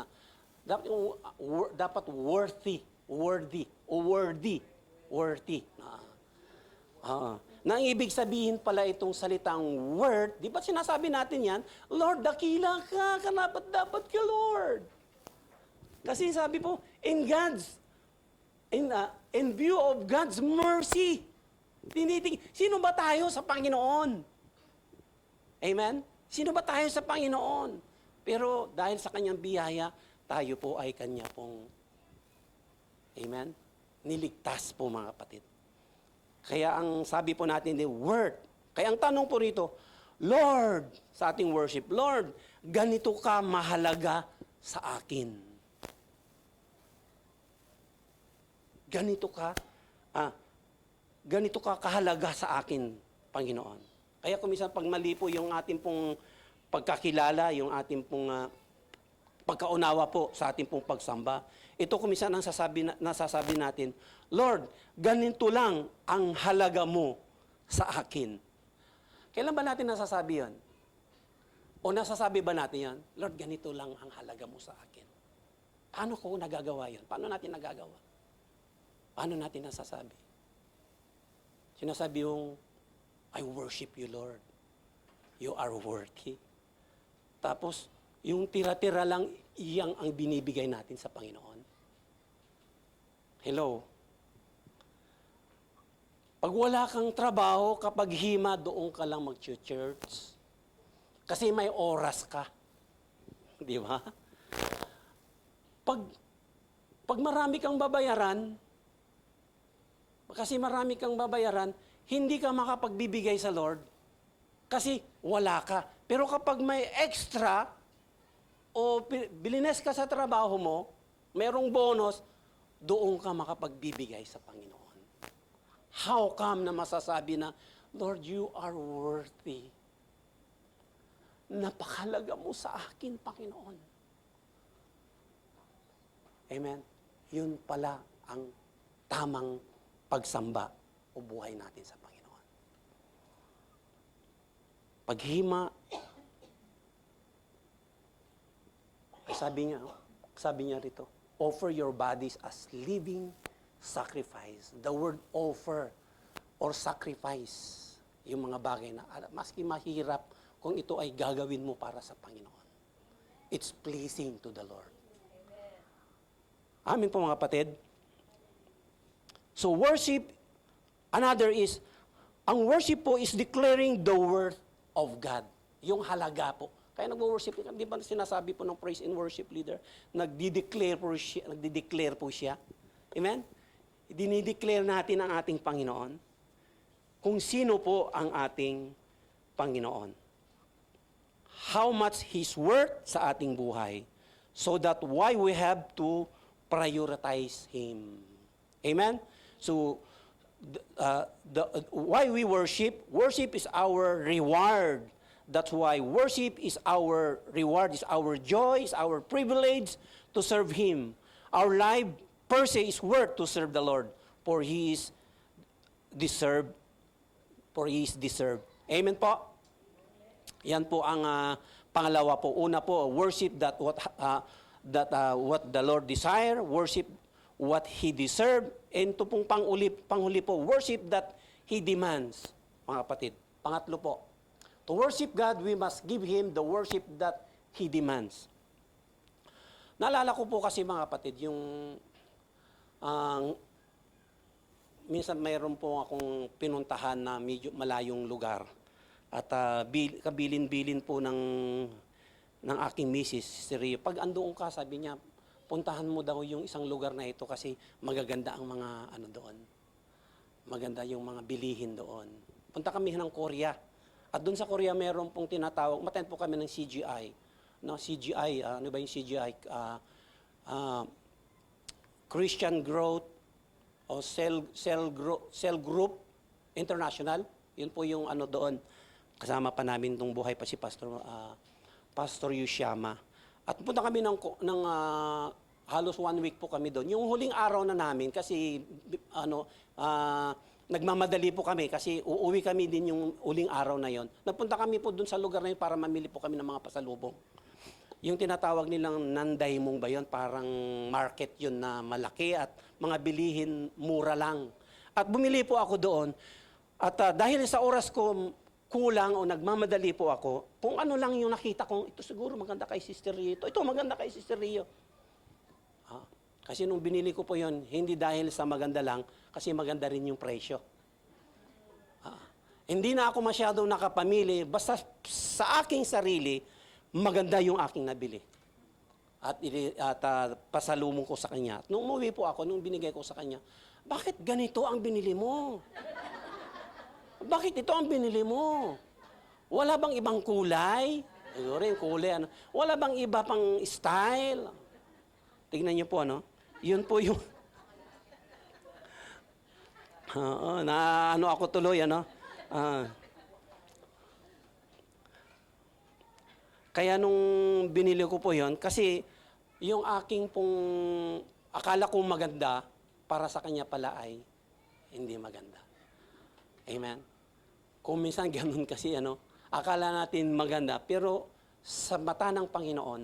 Dapat worthy. Worthy. O worthy. Worthy. Nang ibig sabihin pala itong salitang word, di ba sinasabi natin yan? Lord, dakila ka, karapat dapat ka, Lord. Kasi sabi po, in view of God's mercy, sino ba tayo sa Panginoon? Amen? Sino ba tayo sa Panginoon? Pero dahil sa kanyang biyaya, tayo po ay kanya pong, amen? Niligtas po mga kapatid. Kaya ang sabi po natin, the word. Kaya ang tanong po rito, Lord, sa ating worship, Lord, ganito ka mahalaga sa akin. Ganito ka kahalaga sa akin, Panginoon. Kaya kung minsan pag mali po yung ating pong pagkakilala, yung ating pong pagkaunawa po sa ating pong pagsamba, ito kung minsan ang nasasabi natin, Lord, ganito lang ang halaga mo sa akin. Kailan ba natin nasasabi yan? O nasasabi ba natin yan? Lord, ganito lang ang halaga mo sa akin. Paano ko nagagawa yan? Paano natin nagagawa? Paano natin nasasabi? Sinasabi yung, I worship you, Lord. You are worthy. Tapos, yung tira-tira lang, iyang ang binibigay natin sa Panginoon. Hello? Pag wala kang trabaho, kapag hima, doon ka lang mag-church. Kasi may oras ka. Di ba? Pag marami kang babayaran, hindi ka makapagbibigay sa Lord kasi wala ka. Pero kapag may extra o bilines ka sa trabaho mo, merong bonus, doon ka makapagbibigay sa Panginoon. How come na masasabi na, Lord, you are worthy. Napakalaga mo sa akin, Panginoon. Amen? Yun pala ang tamang pagsamba o buhay natin sa Panginoon. paghima. Sabi niya rito, offer your bodies as living sacrifice. The word offer or sacrifice, yung mga bagay na maski mahirap kung ito ay gagawin mo para sa Panginoon. It's pleasing to the Lord. Amin po mga kapatid. So worship, another is, ang worship po is declaring the worth of God. Yung halaga po. Kaya nag-worship, di ba sinasabi po ng praise and worship leader, nagdi-declare po siya. Amen? Dinideclare natin ang ating Panginoon kung sino po ang ating Panginoon. How much His worth sa ating buhay, so that why we have to prioritize Him. Amen? So, why we worship is our reward. That's why worship is our reward, is our joy, is our privilege to serve Him. Our life per se is worth to serve the Lord, for He is deserved. Amen po? Yan po ang pangalawa po. Una po, worship what the Lord desire, worship what He deserve, and ito pong panghuli po, worship that He demands, mga kapatid. Pangatlo po, to worship God, we must give Him the worship that He demands. Naalala ko po kasi mga kapatid, yung minsan mayroon po akong pinuntahan na medyo malayong lugar. At kabilin-bilin po ng aking misis, si Rio. Pag andoon ka, sabi niya, puntahan mo daw yung isang lugar na ito kasi magaganda ang mga doon. Maganda yung mga bilihin doon. Punta kami ng Korea. At doon sa Korea, meron pong tinatawag, maten po kami ng CGI. No, CGI, ano ba yung CGI? Christian Growth o Cell Group International. Yun po yung doon. Kasama pa namin nung buhay pa si Pastor Yushiyama. At punta kami ng halos 1 week po kami doon. Yung huling araw na namin, kasi nagmamadali po kami kasi uuwi kami din yung huling araw na yon. Nagpunta kami po doon sa lugar na yun para mamili po kami ng mga pasalubong. Yung tinatawag nilang Nandaymong ba yun? Parang market yun na malaki at mga bilihin mura lang. At bumili po ako doon. At dahil sa oras ko kulang o nagmamadali po ako, kung ano lang yung nakita kong, ito siguro maganda kay Sister Rio. Ito maganda kay Sister Rio. Kasi nung binili ko po yun, hindi dahil sa maganda lang, kasi maganda rin yung presyo. Hindi na ako masyadong nakapamili, basta sa aking sarili, maganda yung aking nabili. At pasalubong ko sa kanya. Nung umuwi po ako, nung binigay ko sa kanya, bakit ganito ang binili mo? Bakit ito ang binili mo? Wala bang ibang kulay? Siguro yung kulay, wala bang iba pang style? Tignan niyo po, Yun po yung... ako tuloy, Kaya nung binili ko po yun, kasi yung aking pong akala kong maganda, para sa kanya pala ay hindi maganda. Amen? Kung minsan ganun kasi, akala natin maganda, pero sa mata ng Panginoon,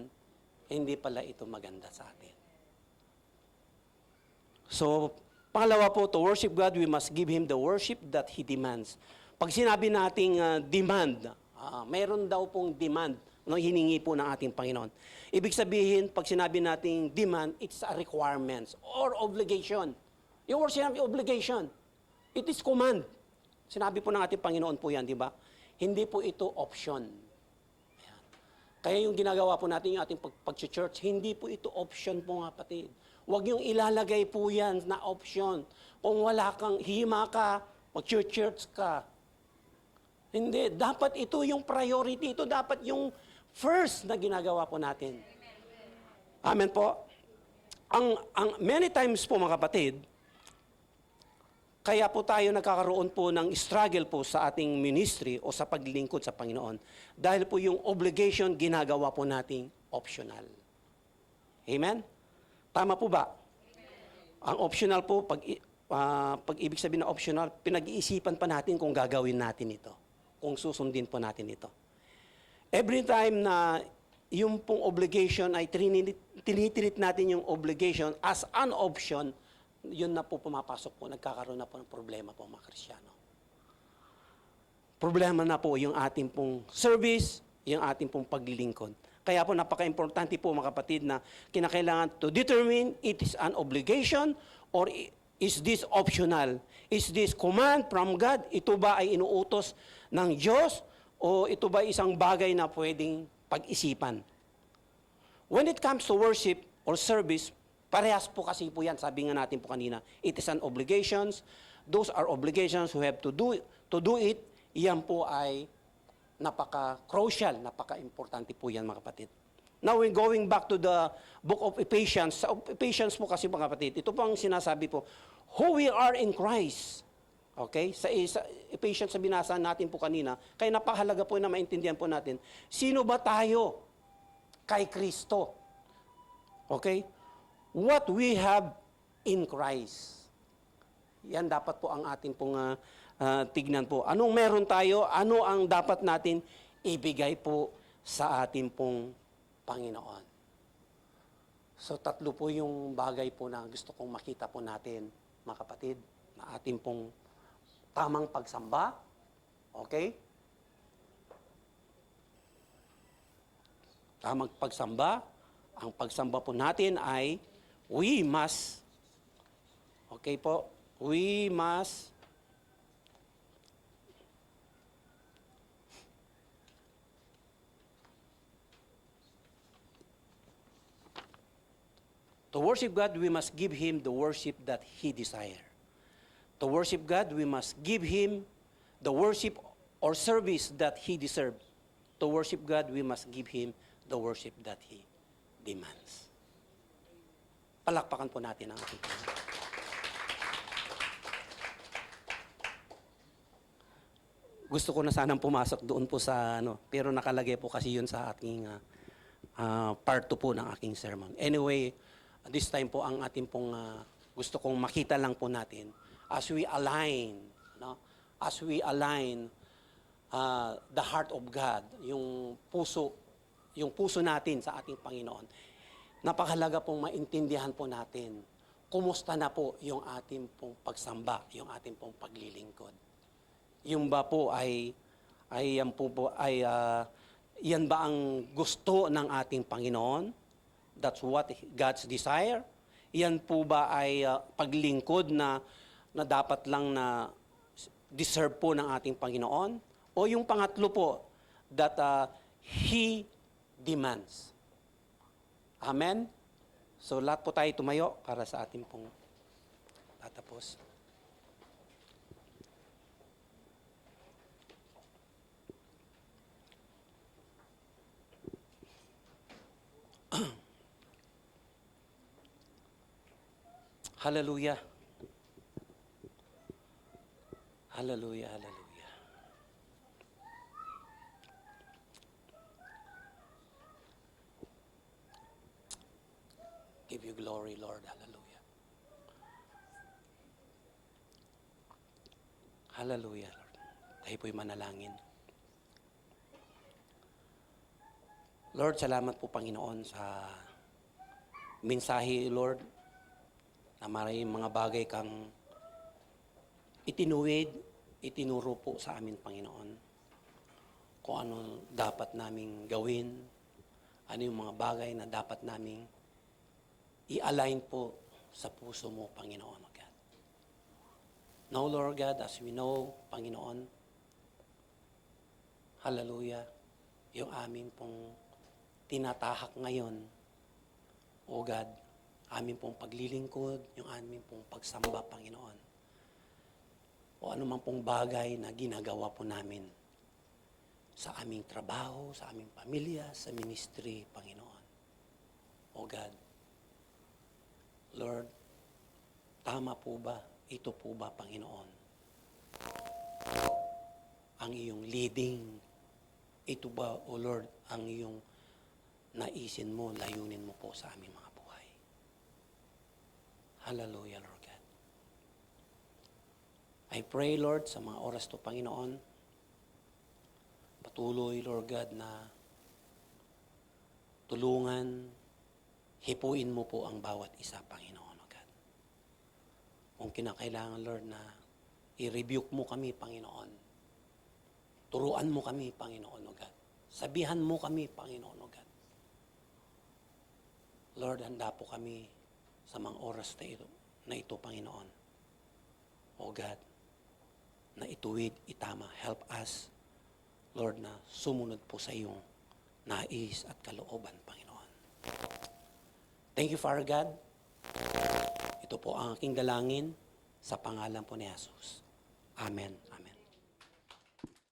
hindi pala ito maganda sa atin. So, pangalawa po, to worship God, we must give Him the worship that He demands. Pag sinabi nating demand, mayroon daw pong demand, hiningi po ng ating Panginoon. Ibig sabihin, pag sinabi nating demand, it's a requirement or obligation. Yung word sinabi, obligation. It is command. Sinabi po ng ating Panginoon po yan, di ba? Hindi po ito option. Ayan. Kaya yung ginagawa po natin, yung ating pag-church, hindi po ito option po nga kapatid. Huwag yung ilalagay po yan na option. Kung wala kang hima ka, mag-church ka. Hindi. Dapat ito yung priority. Ito dapat yung first na ginagawa po natin. Amen po. Many times po mga kapatid, kaya po tayo nagkakaroon po ng struggle po sa ating ministry o sa paglilingkod sa Panginoon. Dahil po yung obligation ginagawa po nating optional. Amen? Tama po ba? Ang optional po, pag ibig sabihin na optional, pinag-iisipan pa natin kung gagawin natin ito. kung susundin po natin ito. Every time na yung pong obligation ay tinitreat natin yung obligation as an option, yun na po pumapasok po, nagkakaroon na po ng problema po mga Kristiyano. Problema na po yung ating pong service, yung ating pong paglilingkod. Kaya po napaka-importante po mga kapatid na kinakailangan to determine it is an obligation or is this optional? Is this command from God? Ito ba ay inuutos ng Diyos o ito ba isang bagay na pwedeng pag-isipan? When it comes to worship or service, parehas po kasi po yan. Sabi nga natin po kanina, it is an obligations. Those are obligations who have to do it. Yan po ay napaka-crucial, napaka-importante po yan mga kapatid. Now, we're going back to the book of Ephesians. Sa Ephesians po kasi mga kapatid, ito po ang sinasabi po, who we are in Christ. Okay? Sa Ephesians sa binasa natin po kanina, kaya napakahalaga po na maintindihan po natin, sino ba tayo kay Kristo? Okay? What we have in Christ. Yan dapat po ang ating pong tignan po. Anong meron tayo? Ano ang dapat natin ibigay po sa ating pong Panginoon? So tatlo po yung bagay po na gusto kong makita po natin, mga kapatid, na ating pong tamang pagsamba. Okay? Tamang pagsamba. Ang pagsamba po natin ay we must, okay po, we must to worship God, we must give Him the worship that He desires. To worship God, we must give Him the worship or service that He deserves. To worship God, we must give Him the worship that He demands. Palakpakan po natin ang ating Panginoon. Gusto ko na sanang pumasok doon po sa pero nakalagay po kasi yun sa ating part 2 po ng aking sermon. Anyway, this time po ang ating pong gusto kong makita lang po natin as we align, the heart of God, yung puso natin sa ating Panginoon. Napakahalaga pong maintindihan po natin kumusta na po yung ating pong pagsamba, yung ating pong paglilingkod. Yung ba po yan ba ang gusto ng ating Panginoon? That's what God's desire. Yan po ba ay paglingkod na dapat lang na deserve po ng ating Panginoon? O yung pangatlo po, that He demands. Amen? So lahat po tayo tumayo para sa ating pong tatapos. Hallelujah. Hallelujah, hallelujah. Give you glory, Lord. Hallelujah. Hallelujah, Lord. Tayo po'y manalangin. Lord, salamat po, Panginoon, sa mensahe, Lord, na maraming mga bagay kang itinuro po sa amin, Panginoon. Kung ano dapat naming gawin, ano yung mga bagay na dapat naming i-align po sa puso mo, Panginoon, O God. Now, Lord God, as we know, Panginoon, hallelujah, yung aming pong tinatahak ngayon, O God, aming pong paglilingkod, yung aming pong pagsamba, Panginoon. O anumang pong bagay na ginagawa po namin sa aming trabaho, sa aming pamilya, sa ministry, Panginoon. O God, Lord, tama po ba? Ito po ba, Panginoon? Ang iyong leading, ito ba, O Lord, ang iyong naisin mo, layunin mo po sa aming mga buhay? Hallelujah, Lord God. I pray, Lord, sa mga oras to, Panginoon, Patuloy, Lord God, na tulungan, hipuin mo po ang bawat isa, Panginoon, O God. Kung kinakailangan, Lord, na i-rebuke mo kami, Panginoon. Turuan mo kami, Panginoon, O God. Sabihan mo kami, Panginoon, O God. Lord, handa po kami sa mga oras na ito, Panginoon. O God, na ituwid, itama. Help us, Lord, na sumunod po sa iyong nais at kalooban, Panginoon. Thank you, Father God. Ito po ang aking dalangin sa pangalan po ni Jesus. Amen.